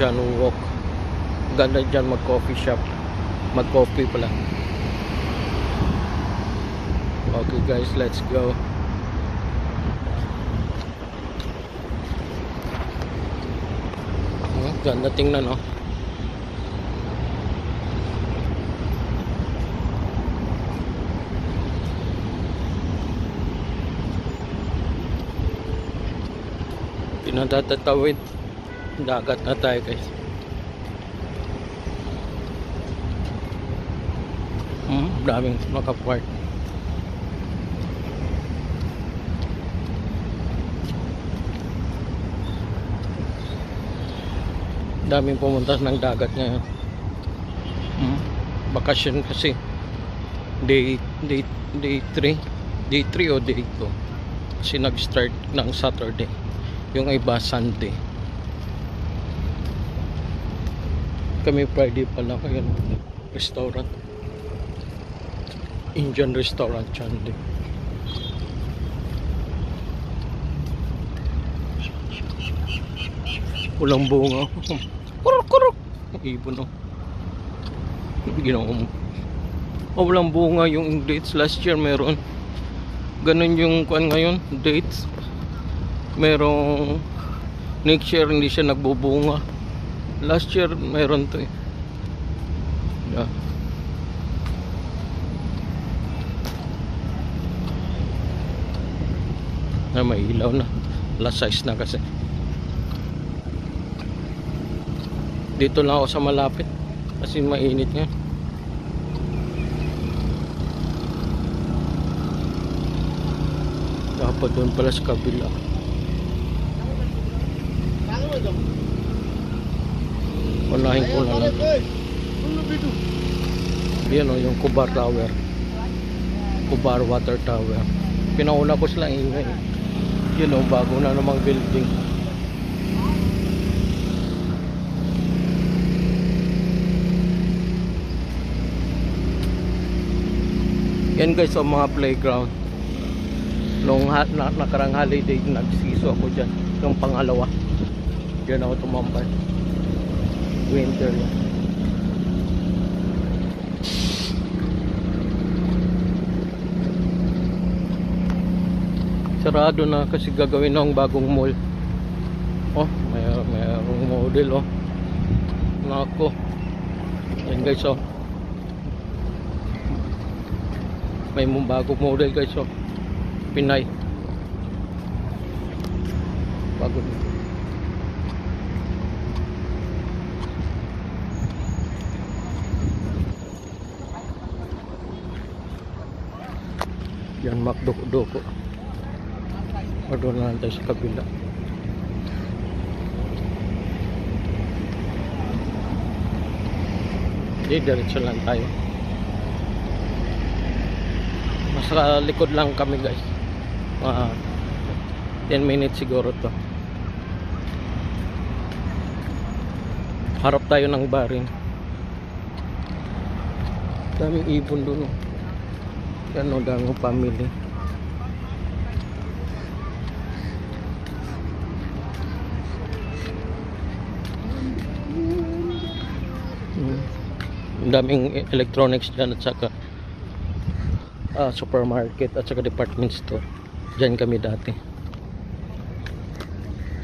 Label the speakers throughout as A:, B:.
A: dyan, walk. Ganda dyan mag coffee shop, mag coffee pala. Okay guys, let's go. Ganda tingnan, oh. Pinatatatawid dagat na tayo guys. Daming nakapark. Daming pumunta ng dagat ngayon. Bakasyon kasi. Day 3 o day 2 kasi nag-start ng Saturday, yung iba Sunday. Kami Friday pa lang. Ayan, restaurant, Indian restaurant Sunday. Walang bunga. Kuruk. Ibon, oh. Ginawa mo. Oh, walang bunga yung dates. Last year meron. Ganun yung kuan ngayon, dates. Merong next year hindi siya nagbubunga. Last year meron to, eh. Yeah. May ilaw na. Last size na kasi. Dito lang ako sa malapit kasi mainit nga. Dapat doon pala sa kabila. Unahin ko na lang. Yan, o, yung Kubar Tower, Kubar Water Tower. Pinauna ko sila ingay. Yun, o, bago na namang building. Yan guys, o, mga playground. Nung nakarang holiday, nagsiso ako dyan. Yung pangalawa, dyan ako tumambay. Winter lang. Sarado na kasi gagawin ng bagong mall. Oh, mayroong model, oh. Nako. Yan guys, oh. May bagong model guys, oh. Pinay. Bago. Yan, makdoko-doko. Doon na lang tayo sa kabila. Hindi, diretso lang tayo. Mas likod lang kami guys. 10 minutes siguro to. Harap tayo ng barin. Daming ibon doon, oh. Yan, o, daming family. Daming electronics dyan at saka supermarket at saka department store. Dyan kami dati.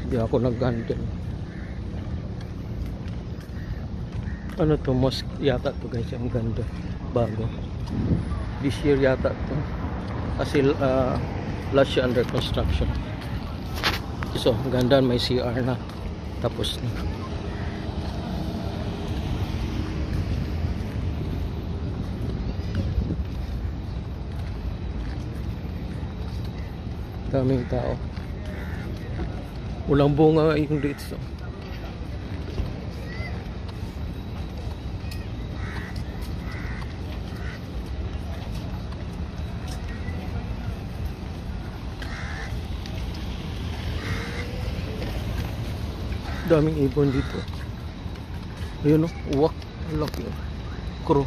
A: Hindi ako nag-handle. Ano to, mosque yata to guys. Ang ganda, bago this year yata to kasi last year under construction. So ang ganda, may CR na tapos na. Daming tao. Walang bunga yung dates, oh. Daming ibon dito. Ayun, oh, uwak. Ang laki, oh. Kuro.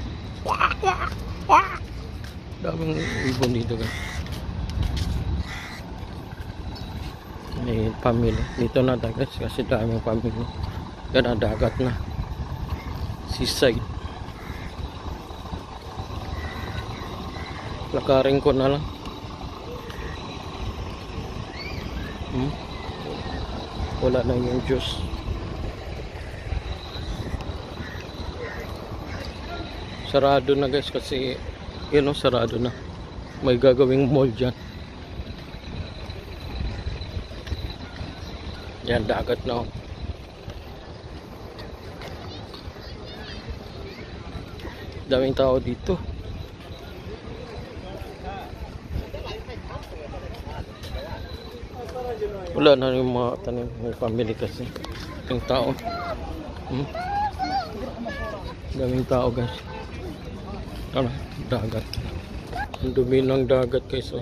A: Daming ibon dito guys. May family. Dito na tayo guys kasi daming family. Yan ang dagat na. Seaside. Lakarin ko na lang. Wala na yung juice. Sarado na guys kasi yun o, sarado na. May gagawing mall dyan. Yan, dagat na o. Daming tao dito. Wala na yung mga tanim, may family kasi. Daming tao. Daming tao guys. Ano, dagat. Ang dumi ng dagat guys. Oh.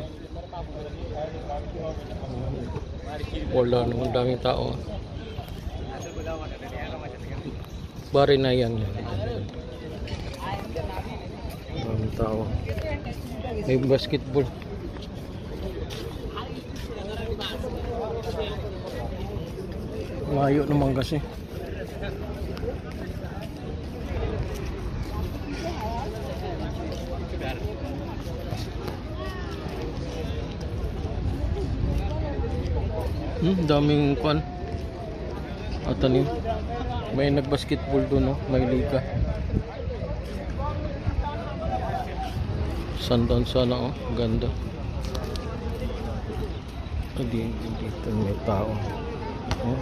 A: Wala naman, daming tao. Bari na yan. Daming tao. May basketball. Layo naman kasi. Daming kwan. At ano, may nagbasketball doon, no? May liga. Sandan sana, oh. Ganda. Dito may tao. Oh.